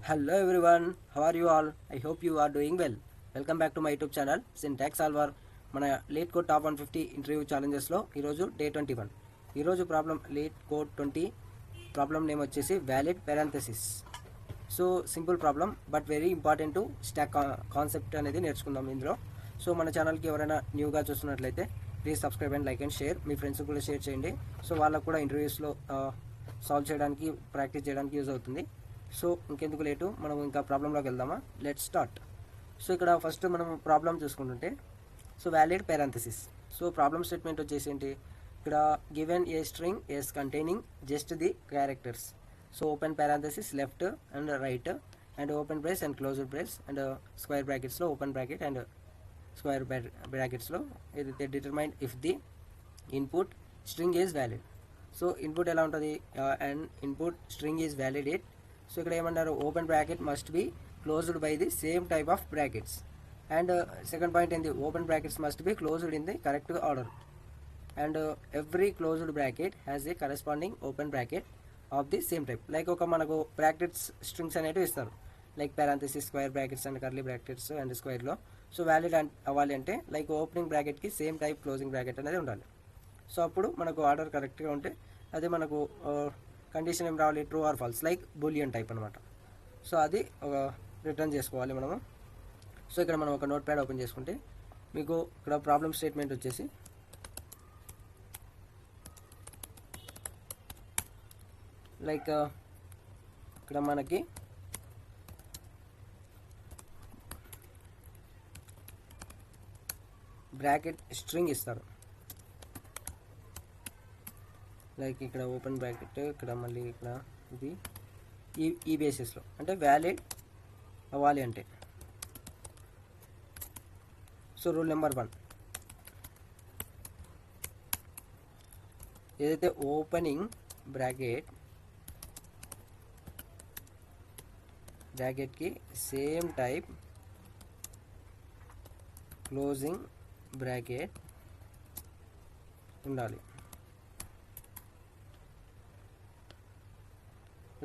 Hello everyone, how are you all? I hope you are doing well. Welcome back to my YouTube channel Syntax Solver. మన LeetCode top 150 interview ఛాలెంజెస్లో ఈరోజు day 21. ఈరోజు problem LeetCode 20 problem name వచ్చేసి valid parenthesis. So simple problem but very important to stack concept అనేది నేర్చుకుందాం ఇందులో. So మన ఛానల్కి ఎవరైనా న్యూగా చూస్తున్నట్లయితే please subscribe and like and share. మీ ఫ్రెండ్స్ కూడా షేర్ చేయండి. సో వాళ్ళకు కూడా ఇంటర్వ్యూస్లో సాల్వ్ చేయడానికి ప్రాక్టీస్ చేయడానికి యూజ్ అవుతుంది. సో ఇంకెందుకు లేటు, మనం ఇంకా ప్రాబ్లంలోకి వెళ్దామా. Let start. సో ఇక్కడ ఫస్ట్ మనం ప్రాబ్లం చూసుకుంటుంటే so valid parenthesis. So problem statement వచ్చేసి ఏంటి, ఇక్కడ given a string S containing just the characters. So open parenthesis left and right and open brace and closed brace and square బ్రాకెట్స్లో open bracket and square బ్రాకెట్స్లో ఏదైతే determine if the input string is valid. So input ఎలా ఉంటుంది, and input string is validate. So ఇక్కడ ఏమన్నారు, open bracket must be closed by the same type of brackets. And second point ఏంది, open brackets must be closed in the correct order. And every closed bracket has a corresponding open bracket of the same type. Like ఒక మనకు brackets strings అనేవి ఇస్తారు, like parenthesis, square brackets and curly brackets and స్క్వేర్లో. So valid అవ్వాలి అంటే like opening బ్రాకెట్కి same type closing bracket అనేది ఉండాలి. సో అప్పుడు మనకు ఆర్డర్ కరెక్ట్గా ఉంటే అది మనకు కండిషన్ ఏం రావాలి, true or false, like Boolean type అనమాట. సో అది రిటర్న్ చేసుకోవాలి మనము. సో ఇక్కడ మనం ఒక నోట్ ప్యాడ్ ఓపెన్ చేసుకుంటే మీకు ఇక్కడ ప్రాబ్లమ్ స్టేట్మెంట్ వచ్చేసి లైక్ ఇక్కడ మనకి బ్రాకెట్ స్ట్రింగ్ ఇస్తారు. లైక్ ఇక్కడ ఓపెన్ బ్రాకెట్, ఇక్కడ మళ్ళీ ఇక్కడ ఇది ఈ బేసిస్లో అంటే వ్యాలిడ్ అవ్వాలి అంటే. సో రూల్ నెంబర్ 1, ఏదైతే ఓపెనింగ్ బ్రాకెట్కి సేమ్ టైప్ క్లోజింగ్ బ్రాకెట్ ఉండాలి.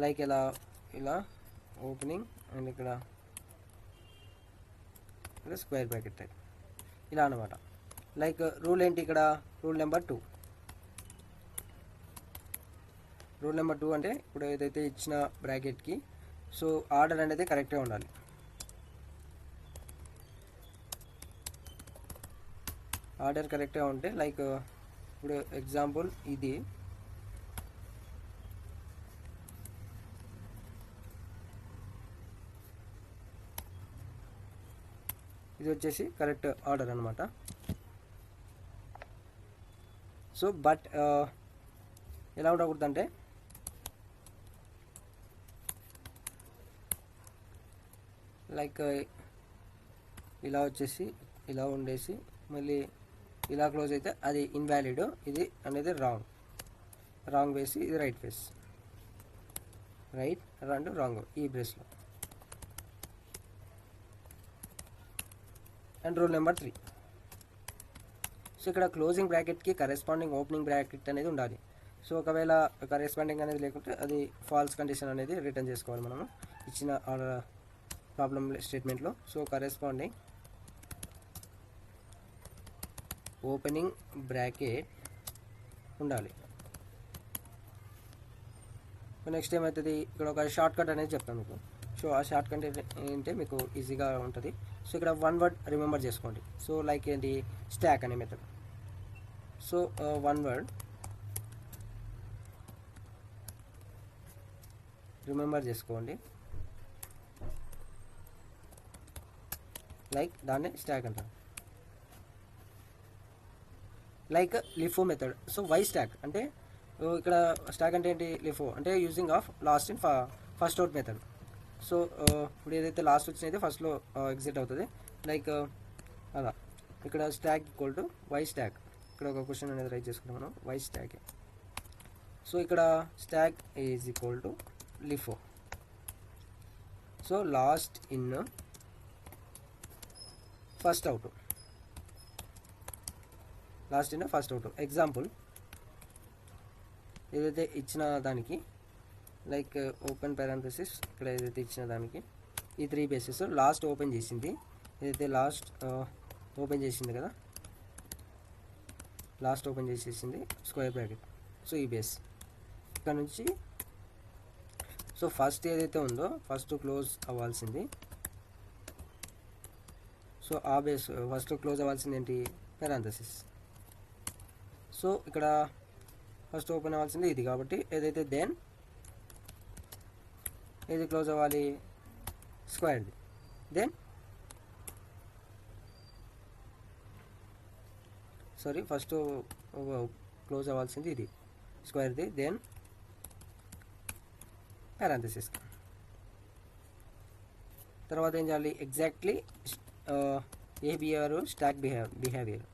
లైక్ ఇలా ఓపెనింగ్ అండ్ ఇక్కడ స్క్వేర్ బ్రాకెట్ టైప్ ఇలా అనమాట. లైక్ రూల్ ఏంటి ఇక్కడ, రూల్ నెంబర్ 2. రూల్ నెంబర్ 2 అంటే ఇప్పుడు ఏదైతే ఇచ్చిన బ్రాకెట్కి సో ఆర్డర్ అనేది కరెక్ట్గా ఉండాలి. ఆర్డర్ కరెక్ట్గా ఉంటే లైక్ ఇప్పుడు ఎగ్జాంపుల్ ఇది వచ్చేసి కరెక్ట్ ఆర్డర్ అనమాట. సో బట్ ఎలా ఉండకూడదు అంటే లైక్ ఇలా వచ్చేసి ఇలా ఉండేసి మళ్ళీ ఇలా క్లోజ్ అయితే అది ఇన్వాలిడ్, ఇది అనేది రాంగ్ వేసి ఇది right ways, right and wrong ఈ బ్రేస్లో. అండ్ రూల్ నెంబర్ 3, సో ఇక్కడ క్లోజింగ్ బ్రాకెట్కి కరెస్పాండింగ్ ఓపెనింగ్ బ్రాకెట్ అనేది ఉండాలి. సో ఒకవేళ కరెస్పాండింగ్ అనేది లేకుంటే అది ఫాల్స్ కండిషన్ అనేది రిటర్న్ చేసుకోవాలి మనము ఇచ్చిన ప్రాబ్లం స్టేట్మెంట్లో. సో కరెస్పాండింగ్ ఓపెనింగ్ బ్రాకెట్ ఉండాలి. నెక్స్ట్ ఏమవుతుంది, ఇక్కడ ఒక షార్ట్ కట్ అనేది చెప్తాను మీకు. సో ఆ షార్ట్ కట్ ఏంటంటే మీకు ఈజీగా ఉంటుంది. సో ఇక్కడ 1 వర్డ్ రిమెంబర్ చేసుకోండి. సో లైక్ ఏంటి, స్టాక్ అనే మెథడ్. సో 1 వర్డ్ రిమెంబర్ చేసుకోండి, లైక్ దాన్ని స్టాక్ అంటారు. Like LIFO method. So why stack అంటే ఇక్కడ స్టాక్ అంటే ఏంటి, లిఫో అంటే using of last in first out method. So ఇప్పుడు ఏదైతే లాస్ట్ వచ్చినైతే ఫస్ట్లో ఎగ్జిట్ అవుతుంది, లైక్ అలా. ఇక్కడ stack equal to why stack. ఇక్కడ ఒక క్వశ్చన్ అనేది రైట్ చేసుకుంటాం మనం, వై స్టాక్. సో ఇక్కడ stack is equal to LIFO. So last in first out, example ఏదైతే ఇచ్చిన దానికి లైక్ ఓపెన్ పారాంథసిస్ ఇక్కడ ఏదైతే ఇచ్చిన దానికి ఈ 3 బేసెస్ లాస్ట్ ఓపెన్ చేసింది, ఏదైతే లాస్ట్ ఓపెన్ చేసింది కదా, లాస్ట్ ఓపెన్ చేసేసింది స్క్వేర్ బ్రాకెట్. సో ఈ బేస్ ఇక్కడ నుంచి, సో ఫస్ట్ ఏదైతే ఉందో ఫస్ట్ క్లోజ్ అవ్వాల్సింది. సో ఆ బేస్ ఫస్ట్ క్లోజ్ అవ్వాల్సింది ఏంటి, పారాంథసిస్. సో ఇక్కడ ఫస్ట్ ఓపెన్ అవ్వాల్సింది ఇది కాబట్టి ఏదైతే దెన్ ఏది క్లోజ్ అవ్వాలి, స్క్వేర్ది. దెన్ సారీ ఫస్ట్ క్లోజ్ అవ్వాల్సింది ఇది స్క్వేర్ది, దెన్ పారాంథసిస్. తర్వాత ఏం చేయాలి, ఎగ్జాక్ట్లీ ఏ బిహేవియర్, స్టాక్ బిహేవియర్.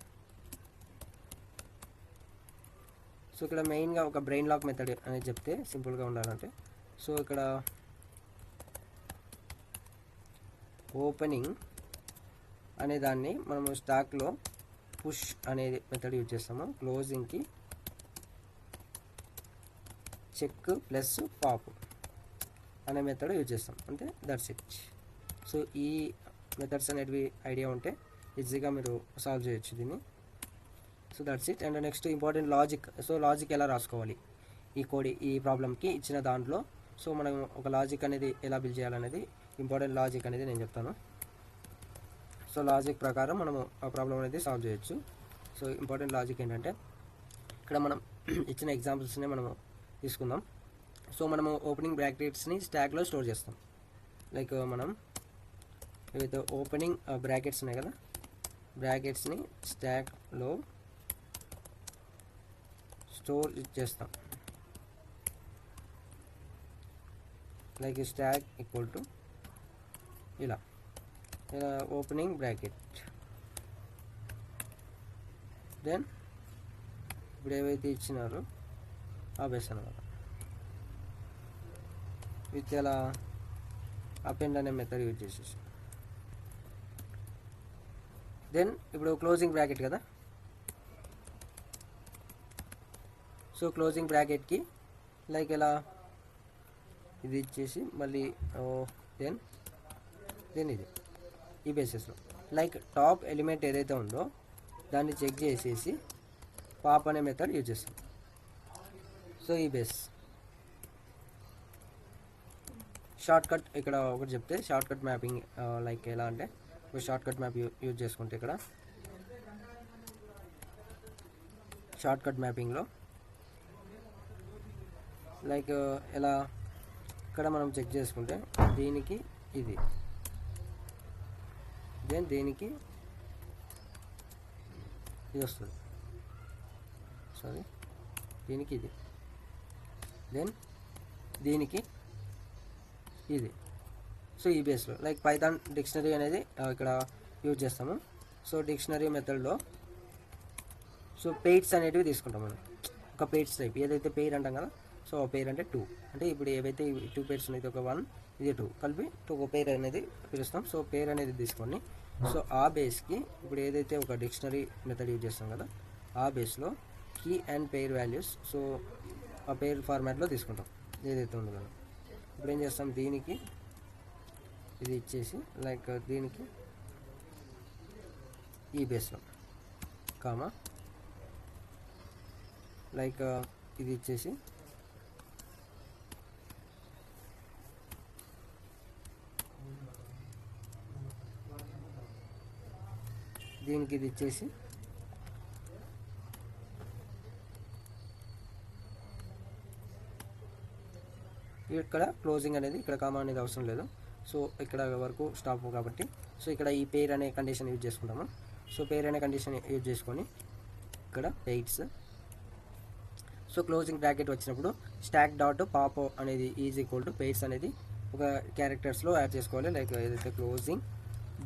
సో ఇక్కడ మెయిన్గా ఒక బ్రెయిన్ లాక్ మెథడ్ అనేది చెప్తే సింపుల్గా ఉండాలంటే, సో ఇక్కడ ఓపెనింగ్ అనే దాన్ని మనము స్టాక్లో పుష్ అనేది మెథడ్ యూజ్ చేస్తాము, క్లోజింగ్కి చెక్ ప్లస్ పాప్ అనే మెథడ్ యూజ్ చేస్తాం, అంటే దట్స్ ఇట్. సో ఈ మెథడ్స్ అనేటివి ఐడియా ఉంటే ఈజీగా మీరు సాల్వ్ చేయొచ్చు దీన్ని. So that's it. And next important logic. So logic ఎలా రాసుకోవాలి ఈ ప్రాబ్లమ్కి ఇచ్చిన దాంట్లో. సో మనం ఒక లాజిక్ అనేది ఎలా బిల్డ్ చేయాలనేది, ఇంపార్టెంట్ లాజిక్ అనేది నేను చెప్తాను. సో లాజిక్ ప్రకారం మనము ఆ ప్రాబ్లం అనేది సాల్వ్ చేయొచ్చు. సో ఇంపార్టెంట్ లాజిక్ ఏంటంటే, ఇక్కడ మనం ఇచ్చిన ఎగ్జాంపుల్స్ని మనము తీసుకుందాం. సో మనము ఓపెనింగ్ బ్రాకెట్స్ని స్టాక్లో స్టోర్ చేస్తాం. లైక్ మనం ఏవైతే ఓపెనింగ్ బ్రాకెట్స్ ఉన్నాయి కదా, బ్రాకెట్స్ని స్టాక్లో స్టోర్ చేస్తాం. లైక్ స్టాక్ ఈక్వల్ టు ఇలా ఓపెనింగ్ బ్రాకెట్, దెన్ ఇప్పుడు ఏవైతే ఇచ్చినారో ఆ బేస్ అనమాట, విత్ ఎలా అపెండ్ అనే మెథడ్ యూజ్ చేసేసి. దెన్ ఇప్పుడు క్లోజింగ్ బ్రాకెట్ కదా, సో క్లోజింగ్ బ్రాకెట్కి లైక్ ఎలా ఇది ఇచ్చేసి మళ్ళీ దెన్ ఇది ఈ బేసెస్లో లైక్ టాప్ ఎలిమెంట్ ఏదైతే ఉందో దాన్ని చెక్ చేసేసి పాప్ అనే మెథడ్ యూజ్ చేస్తాం. సో ఈ బేస్ షార్ట్ కట్ ఇక్కడ ఒకటి చెప్తే, షార్ట్ కట్ మ్యాపింగ్ లైక్ ఎలా అంటే, ఇప్పుడు షార్ట్ కట్ మ్యాప్ యూజ్ చేసుకుంటే ఇక్కడ షార్ట్ కట్ మ్యాపింగ్లో లైక్ ఎలా ఇక్కడ మనం చెక్ చేసుకుంటే దీనికి ఇది, దెన్ దీనికి ఇది వస్తుంది, సారీ దీనికి ఇది, దెన్ దీనికి ఇది. సో ఈ బేస్లో లైక్ పైథాన్ డిక్షనరీ అనేది ఇక్కడ యూజ్ చేస్తాము. సో డిక్షనరీ మెథడ్లో సో పెయిర్స్ అనేటివి తీసుకుంటాం మనం, ఒక పెయిర్స్ టైప్ ఏదైతే పెయిర్ అంటాం కదా, సో పెయిర్ అంటే 2, అంటే ఇప్పుడు ఏవైతే 2 పెయిర్స్ ఉన్నాయి, ఒక 1 ఇది 2 కలిపి ఒక పెయిర్ అనేది పిలుస్తాం. సో పెయిర్ అనేది తీసుకొని, సో ఆ బేస్కి ఇప్పుడు ఏదైతే ఒక డిక్షనరీ మెథడ్ యూజ్ చేస్తాం కదా, ఆ బేస్లో key and pair values, so ఆ పెయిర్ ఫార్మాట్లో తీసుకుంటాం ఏదైతే ఉందో కదా. ఇప్పుడు ఏం చేస్తాం, దీనికి ఇది ఇచ్చేసి లైక్ దీనికి ఈ బేస్లో కామా లైక్ ఇది ఇచ్చేసి దీనికి ఇది ఇచ్చేసి ఇక్కడ క్లోజింగ్ అనేది, ఇక్కడ కామా అనేది అవసరం లేదు. సో ఇక్కడ వరకు స్టాప్ కాబట్టి, సో ఇక్కడ ఈ పేర్ అనే కండిషన్ యూజ్ చేసుకుంటాము. సో పేర్ అనే కండిషన్ యూజ్ చేసుకొని ఇక్కడ పెయిర్స్, సో క్లోజింగ్ బ్రాకెట్ వచ్చినప్పుడు స్టాక్ డాట్ పాప్ అనేది ఈజ్ ఈక్వల్ టు పెయిర్స్ అనేది ఒక క్యారెక్టర్స్లో యాడ్ చేసుకోవాలి. లైక్ ఏదైతే క్లోజింగ్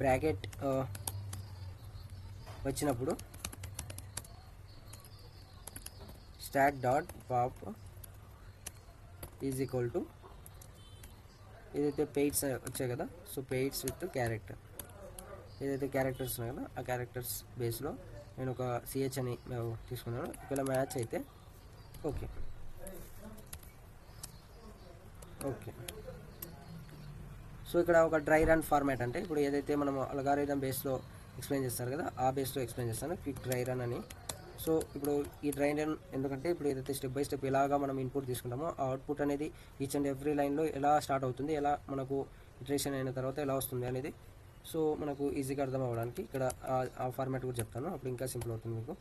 బ్రాకెట్ వచ్చినప్పుడు stock dot pop is equal to ఏదైతే పెయిర్స్ వచ్చాయి కదా, సో పెయిర్స్ విత్ క్యారెక్టర్, ఏదైతే క్యారెక్టర్స్ ఉన్నాయి కదా ఆ క్యారెక్టర్స్ బేస్లో నేను ఒక సిహెచ్ అని తీసుకున్నాను. ఒకవేళ మ్యాచ్ అయితే ఓకే. ఓకే. సో ఇక్కడ ఒక డ్రై రన్ ఫార్మాట్ అంటే ఇప్పుడు ఏదైతే మనం అల్గారిథం బేస్లో ఎక్స్ప్లెయిన్ చేస్తారు కదా, ఆ బేస్లో ఎక్స్ప్లెయిన్ చేస్తాను, క్విక్ డ్రై రన్ అని. సో ఇప్పుడు ఈ డ్రై రన్ ఎందుకంటే ఇప్పుడు ఏదైతే స్టెప్ బై స్టెప్ ఎలాగా మనం ఇన్పుట్ తీసుకుంటామో ఆ అవుట్పుట్ అనేది ఈచ్ అండ్ ఎవ్రీ లైన్లో ఎలా స్టార్ట్ అవుతుంది, ఎలా మనకు ఇటరేషన్ అయిన తర్వాత ఎలా వస్తుంది అనేది సో మనకు ఈజీగా అర్థం అవ్వడానికి ఇక్కడ ఆ ఫార్మాట్ కూడా చెప్తాను, అప్పుడు ఇంకా సింపుల్ అవుతుంది మీకు.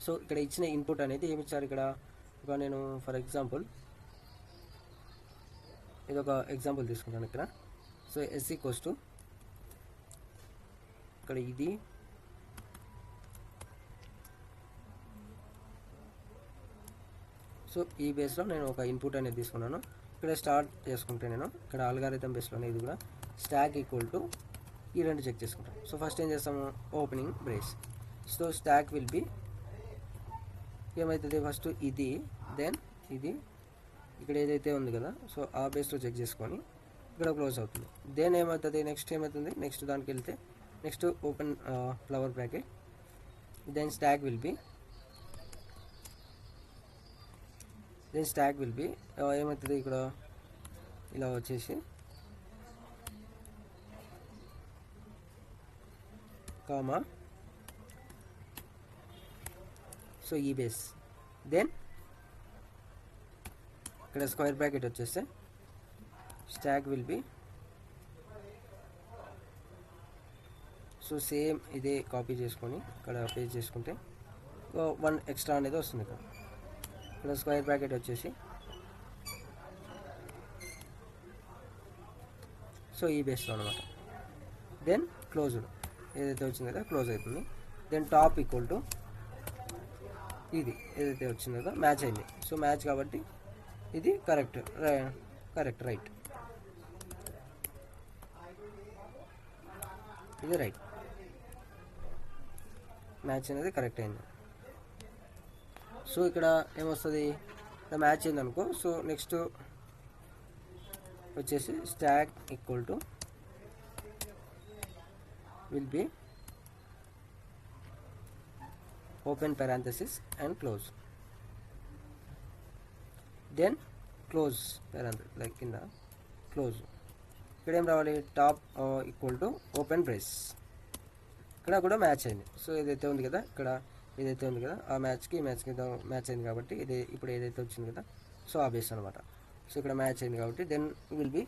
సో ఇక్కడ ఇచ్చిన ఇన్పుట్ అనేది ఏమి ఇచ్చారు ఇక్కడ, ఒక నేను ఫర్ ఎగ్జాంపుల్ ఇది ఒక ఎగ్జాంపుల్ తీసుకుంటాను ఇక్కడ. సో ఎస్ ఈక్వల్స్ టు ఇక్కడ ఇది సో ఈ బేస్లో నేను ఒక ఇన్పుట్ అనేది తీసుకున్నాను. ఇక్కడ స్టార్ట్ చేసుకుంటే నేను ఇక్కడ అల్గారిథం బేస్లోనే ఇది కూడా స్టాక్ ఈక్వల్ టు ఈ రెండు చెక్ చేసుకుంటాను. సో ఫస్ట్ ఏం చేస్తాము, opening brace. So stock will be ఏమవుతుంది, ఫస్ట్ ఇది దెన్ ఇది ఇక్కడ ఏదైతే ఉంది కదా సో ఆ బేస్లో చెక్ చేసుకొని ఇక్కడ క్లోజ్ అవుతుంది. దెన్ ఏమవుతుంది, నెక్స్ట్ ఏమవుతుంది, నెక్స్ట్ దానికి వెళ్తే next open flower bracket, then stack will be ఏమవుతుంది ఇక్కడ ఇలా వచ్చేసి కామా సో ఈ బేస్, దెన్ ఇక్కడ స్క్వేర్ బ్రాకెట్ వచ్చేస్తే stack will be so same ఇదే కాపీ చేసుకొని ఇక్కడ పేస్ట్ చేసుకుంటే 1 ఎక్స్ట్రా అనేది వస్తుంది. ఇక్కడ స్క్వేర్ బ్రాకెట్ వచ్చేసి సో ఈ బేస్లో అనమాట. దెన్ క్లోజ్డ్ ఏదైతే వచ్చింది కదా క్లోజ్ అవుతుంది. దెన్ టాప్ ఈక్వల్ టు ఇది ఏదైతే వచ్చిందో కదా మ్యాచ్ అయింది. సో మ్యాచ్ కాబట్టి ఇది కరెక్ట్ రైట్, ఇది రైట్, మ్యాచ్ అనేది కరెక్ట్ అయింది. సో ఇక్కడ ఏమొస్తుంది, మ్యాచ్ అయింది అనుకో. సో నెక్స్ట్ వచ్చేసి stock equal to will be open parenthesis and close, then close parenthesis like కింద క్లోజ్. ఇక్కడ ఏం రావాలి, top equal to open brace. ఇక్కడ కూడా మ్యాచ్ అయింది. సో ఏదైతే ఉంది కదా ఇక్కడ ఏదైతే ఉంది కదా ఆ మ్యాచ్కి మ్యాచ్ అయింది కాబట్టి ఇది ఇప్పుడు ఏదైతే వచ్చింది కదా సో ఆ బేస్ అనమాట. సో ఇక్కడ మ్యాచ్ అయింది కాబట్టి దెన్ విల్ బి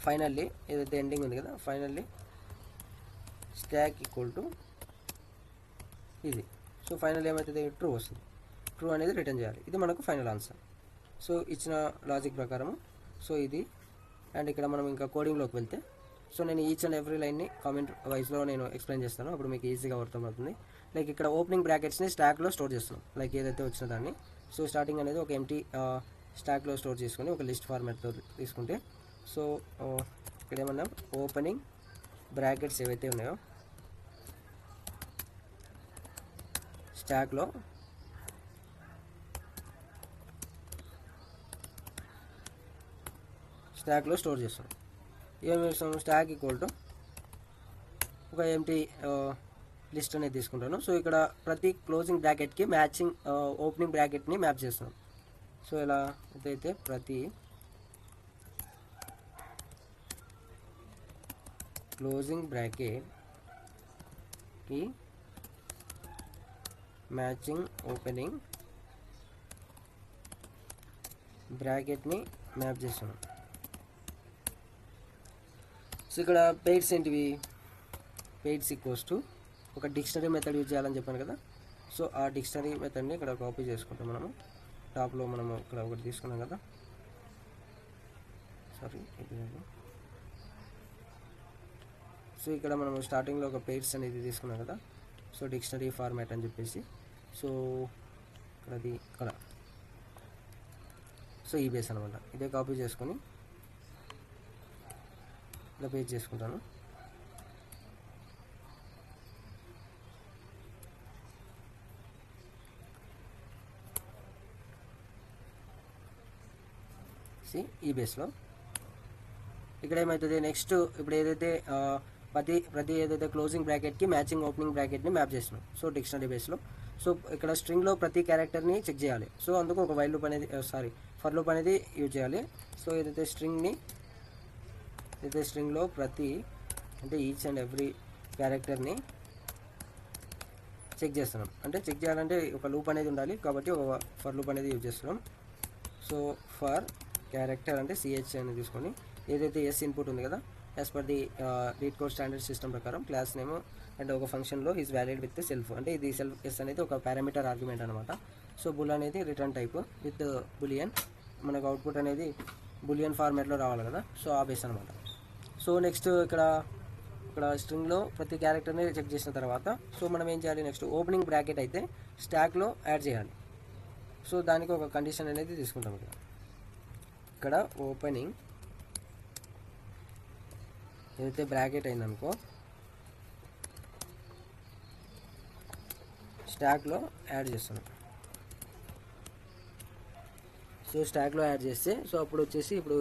ఫైనల్లీ ఏదైతే ఎండింగ్ ఉంది కదా ఫైనల్లీ స్టాక్ ఈక్వల్ టు ఇది. సో ఫైనల్ ఏమవుతుంది, ట్రూ వస్తుంది. ట్రూ అనేది రిటర్న్ చేయాలి, ఇది మనకు ఫైనల్ ఆన్సర్. సో ఇచ్చిన లాజిక్ ప్రకారము సో ఇది. అండ్ ఇక్కడ మనం ఇంకా కోడింగ్లోకి వెళ్తే సో నేను ఈచ్ అండ్ ఎవ్రీ లైన్ని కామెంట్ వైజ్లో నేను ఎక్స్ప్లెయిన్ చేస్తాను, అప్పుడు మీకు ఈజీగా అర్థమవుతుంది. లైక్ ఇక్కడ ఓపెనింగ్ బ్రాకెట్స్ని స్టాక్లో స్టోర్ చేస్తున్నాం, లైక్ ఏదైతే వచ్చిన దాన్ని. సో స్టార్టింగ్ అనేది ఒక ఎంటీ స్టాక్లో స్టోర్ చేసుకొని ఒక లిస్ట్ ఫార్మాట్తో తీసుకుంటే సో ఇక్కడ ఏమన్నా ఓపెనింగ్ బ్రాకెట్స్ ఏవైతే ఉన్నాయో స్టాక్లో స్టోర్ చేస్తాం. ఏం చేస్తాం, స్టాక్ ఈక్వల్ టు ఒక ఎంటీ లిస్ట్ అనేది తీసుకుంటాను. సో ఇక్కడ ప్రతి క్లోజింగ్ బ్రాకెట్కి మ్యాచింగ్ ఓపెనింగ్ బ్రాకెట్ని మ్యాప్ చేస్తున్నాం. సో ఇలా అయితే ప్రతి క్లోజింగ్ బ్రాకెట్కి మ్యాచింగ్ ఓపెనింగ్ బ్రాకెట్ని మ్యాప్ చేస్తున్నాం. సో ఇక్కడ పెయిడ్స్ ఏంటివి, పెయిడ్స్ ఈక్వల్స్ టు ఒక డిక్షనరీ మెథడ్ యూజ్ చేయాలని చెప్పాను కదా. సో ఆ డిక్షనరీ మెథడ్ని ఇక్కడ కాపీ చేసుకుంటాం మనము. టాప్లో మనము ఇక్కడ ఒకటి తీసుకున్నాం కదా, సారీ సో ఇక్కడ మనము స్టార్టింగ్లో ఒక పెయిడ్స్ అనేది తీసుకున్నాం కదా. సో డిక్షనరీ ఫార్మాట్ అని చెప్పేసి సో ఇక్కడ సో ఈ బేస్ అనమాట. ఇదే కాపీ చేసుకొని ఇలా పేస్ట్ చేసుకుంటాను. ఈ బేస్లో ఇక్కడ ఏమవుతుంది, నెక్స్ట్ ఇప్పుడు ఏదైతే ప్రతి ఏదైతే క్లోజింగ్ బ్రాకెట్కి మ్యాచింగ్ ఓపెనింగ్ బ్రాకెట్ని మ్యాప్ చేస్తున్నాం. సో డిక్షనరీ బేస్లో సో ఇక్కడ స్ట్రింగ్లో ప్రతి క్యారెక్టర్ని చెక్ చేయాలి. సో అందుకు ఒక వైల్ లూప్ అనేది ఫర్ లూప్ అనేది యూజ్ చేయాలి. సో ఏదైతే స్ట్రింగ్లో ప్రతి అంటే ఈచ్ అండ్ ఎవ్రీ క్యారెక్టర్ని చెక్ చేస్తున్నాం. అంటే చెక్ చేయాలంటే ఒక లూప్ అనేది ఉండాలి కాబట్టి ఒక ఫర్ లూప్ అనేది యూజ్ చేస్తున్నాం. సో ఫర్ క్యారెక్టర్ అంటే సిహెచ్ అనేది తీసుకొని ఏదైతే ఎస్ ఇన్పుట్ ఉంది కదా, as per the lead code standard system ప్రకారం క్లాస్ నేమ్ అండ్ ఒక ఫంక్షన్లో ఈజ్ వ్యాలిడ్ విత్ సెల్ఫ్, అంటే ఇది సెల్ఫ్ ఎస్ అనేది ఒక పారామీటర్ ఆర్గ్యుమెంట్ అనమాట. సో బుల్ అనేది రిటర్న్ టైప్ విత్ బులియన్, మనకు అవుట్పుట్ అనేది బులియన్ ఫార్మాట్లో రావాలి కదా, సో ఆ బేస్ అనమాట. సో నెక్స్ట్ ఇక్కడ స్ట్రింగ్లో ప్రతి క్యారెక్టర్ని చెక్ చేసిన తర్వాత సో మనం ఏం చేయాలి, నెక్స్ట్ ఓపెనింగ్ బ్రాకెట్ అయితే స్టాక్లో యాడ్ చేయాలి. సో దానికి ఒక కండిషన్ అనేది తీసుకుంటాం. ఇక్కడ ఓపెనింగ్ ఏదైతే బ్రాకెట్ అయిందనుకో స్టాక్లో యాడ్ చేస్తున్నాం. సో స్టాక్లో యాడ్ చేస్తే సో అప్పుడు వచ్చేసి ఇప్పుడు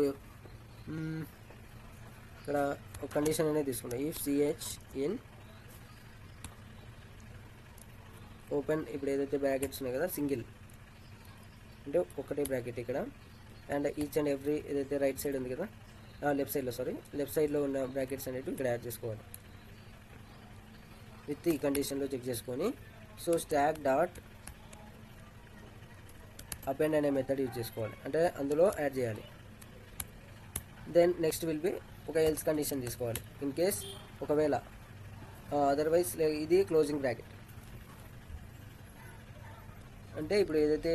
ఇక్కడ ఒక కండిషన్ అనేది తీసుకుంటాం. ఇఫ్ సిహెచ్ ఇన్ ఓపెన్, ఇప్పుడు ఏదైతే బ్రాకెట్స్ ఉన్నాయి కదా సింగిల్ అంటే ఒకటే బ్రాకెట్ ఇక్కడ, అండ్ ఈచ్ అండ్ ఎవ్రీ ఏదైతే రైట్ సైడ్ ఉంది కదా లెఫ్ట్ సైడ్లో ఉన్న బ్రాకెట్స్ అనేవి ఇక్కడ యాడ్ చేసుకోవాలి. విత్ ఈ కండిషన్లో చెక్ చేసుకొని సో స్టాక్ డాట్ అపెండ్ అనే మెథడ్ యూజ్ చేసుకోవాలి, అంటే అందులో యాడ్ చేయాలి. దెన్ నెక్స్ట్ విల్ బి ఒక ఎల్స్ కండిషన్ తీసుకోవాలి. ఇన్ కేస్ ఒకవేళ అదర్వైజ్ ఇది క్లోజింగ్ బ్రాకెట్, అంటే ఇప్పుడు ఏదైతే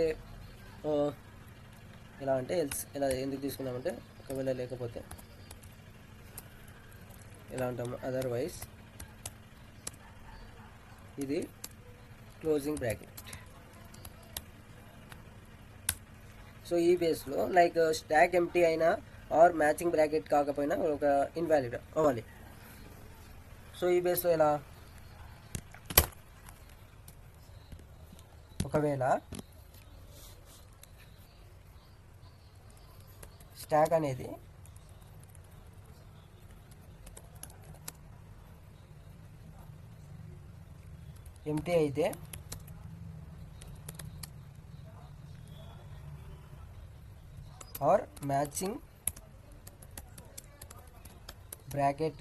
ఎలా అంటే ఎల్స్ ఎలా ఎందుకు తీసుకున్నామంటే ఒకవేళ లేకపోతే ఎలా అంటాము, అదర్వైజ్ ఇది క్లోజింగ్ బ్రాకెట్. సో ఈ బేస్లో లైక్ స్టాక్ ఎంప్టీ అయినా ఆర్ మ్యాచింగ్ బ్రాకెట్ కాకపోయినా ఒక ఇన్వాలిడ్ అవ్వాలి. సో ఈ బేస్లో ఎలా, ఒకవేళ స్టాక్ అనేది ఎంప్టీ అయితే ఆర్ మ్యాచింగ్ బ్రాకెట్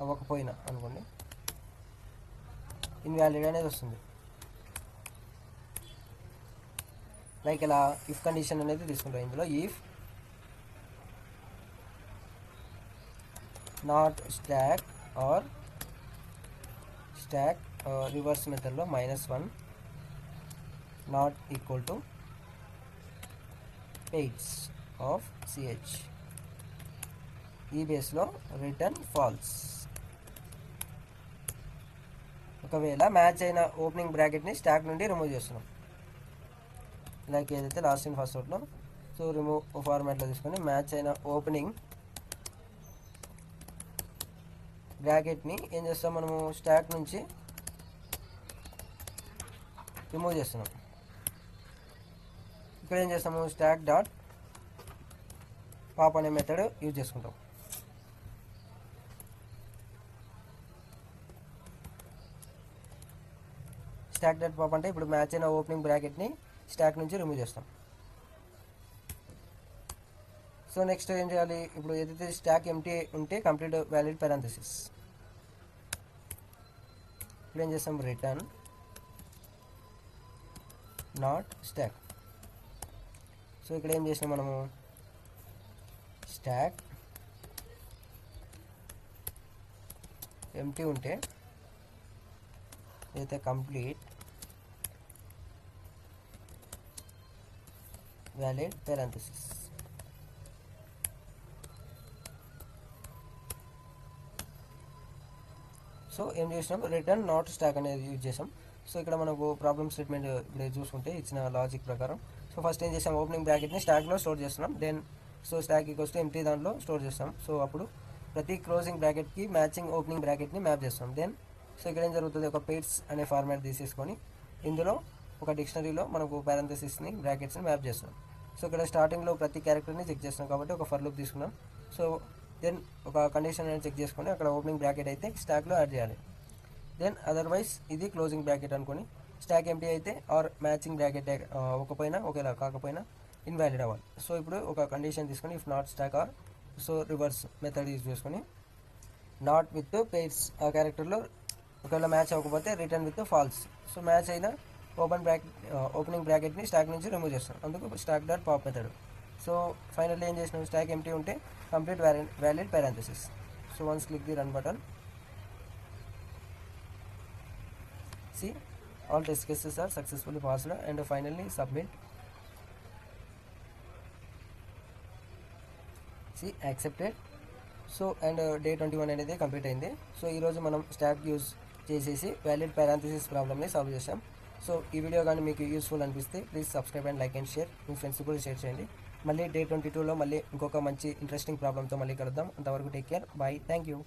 అవ్వకపోయినా అనుకోండి ఇన్వాలిడ్ అనేది వస్తుంది. లైక్ ఇలా ఇఫ్ కండిషన్ అనేది తీసుకుంటాం. ఇందులో if not stack or stack reverse మెథడ్లో -1 not equal to eights of CH, ఈ బేస్లో రిటర్న్ ఫాల్స్. ఒకవేళ మ్యాచ్ అయిన ఓపెనింగ్ బ్రాకెట్ని స్టాక్ నుండి రిమూవ్ చేస్తున్నాం, లైక్ ఏదైతే లాస్ట్ ఇన్ ఫస్ట్ అవుట్లో సో రిమూవ్ ఫార్మాట్లో తీసుకొని మ్యాచ్ అయిన ఓపెనింగ్ బ్రాకెట్ని ఏం చేస్తాం మనము స్టాక్ నుంచి రిమూవ్ చేస్తున్నాం. ఇక్కడ ఏం చేస్తాము స్టాక్ డాట్ పాప్ అనే మెథడ్ యూజ్ చేసుకుంటాం. స్టాక్ డాట్ పాప్ అంటే ఇప్పుడు మ్యాచ్ అయిన ఓపెనింగ్ బ్రాకెట్ని స్టాక్ నుంచి రిమూవ్ చేస్తాం. సో నెక్స్ట్ ఏం చేయాలి, ఇప్పుడు ఏదైతే స్టాక్ ఎంటీ ఉంటే కంప్లీట్ వ్యాలిడ్ పారాంథసిస్, ఇప్పుడు ఏం చేస్తాం రిటర్న్ నాట్ స్టాక్. సో ఇక్కడ ఏం చేసినాం మనము స్టాక్ ఎంటీ ఉంటే అయితే కంప్లీట్ వ్యాలిడ్ పారాంథసిస్. సో ఏం చేసినాం రిటర్న్ నాట్ స్టాక్ అనేది యూజ్ చేసాం. సో ఇక్కడ మనకు ప్రాబ్లమ్ స్టేట్మెంట్ ఇప్పుడు చూసుకుంటే ఇచ్చిన లాజిక్ ప్రకారం సో ఫస్ట్ ఏం చేసాం ఓపెనింగ్ బ్రాకెట్ని స్టాక్లో స్టోర్ చేస్తున్నాం. Then so stack equals to empty దాంట్లో స్టోర్ చేస్తాం. సో అప్పుడు ప్రతి క్లోజింగ్ బ్రాకెట్కి మ్యాచింగ్ ఓపెనింగ్ బ్రాకెట్ని మ్యాప్ చేస్తాం. దెన్ సో ఇక్కడ ఏం జరుగుతుంది ఒక పెయిర్స్ అనే ఫార్మాట్ తీసేసుకొని ఇందులో ఒక డిక్షనరీలో మనకు పారాంథసిస్ని బ్రాకెట్స్ని మ్యాప్ చేస్తున్నాం. సో ఇక్కడ స్టార్టింగ్లో ప్రతి క్యారెక్టర్ని చెక్ చేస్తున్నాం కాబట్టి ఒక ఫర్ లూప్ తీసుకున్నాం. సో దెన్ ఒక కండిషన్ అనేది చెక్ చేసుకొని అక్కడ ఓపెనింగ్ బ్రాకెట్ అయితే స్టాక్లో యాడ్ చేయాలి. దెన్ అదర్వైజ్ ఇది క్లోజింగ్ బ్రాకెట్ అనుకొని స్టాక్ ఎంటీ అయితే ఆర్ మ్యాచింగ్ బ్రాకెట్ ఒకపోయినా ఒకేలా కాకపోయినా ఇన్వాలిడ్ అవ్వాలి. సో ఇప్పుడు ఒక కండిషన్ తీసుకొని if not stack or so reverse method use చేసుకొని నాట్ విత్ పెయిర్స్ ఆ క్యారెక్టర్లో ఒకవేళ మ్యాచ్ అవ్వకపోతే return with false. So match అయినా ఓపెనింగ్ బ్రాకెట్ని స్టాక్ నుంచి రిమూవ్ చేస్తాం, అందుకు stock dot pop method. So finally ఏం చేసినాం, స్టాక్ ఎంటీ ఉంటే complete valid parenthesis. So once click the run button, see all test cases are successfully passed and finally submit. See accepted. So and day 21 అనేది complete అయింది. So ఈరోజు మనం stack use చేసేసి valid parenthesis ప్రాబ్లమ్ని solve చేసాం. So ఈ video కానీ మీకు యూస్ఫుల్ అనిపిస్తే please subscribe and like and share, మీ ఫ్రెండ్స్కి కూడా షేర్ చేయండి. మళ్ళీ డే 22లో మళ్ళీ ఇంకొక మంచి ఇంట్రెస్టింగ్ ప్రాబ్లమ్తో మళ్ళీ కలుద్దాం. అంతవరకు take care, bye, thank you.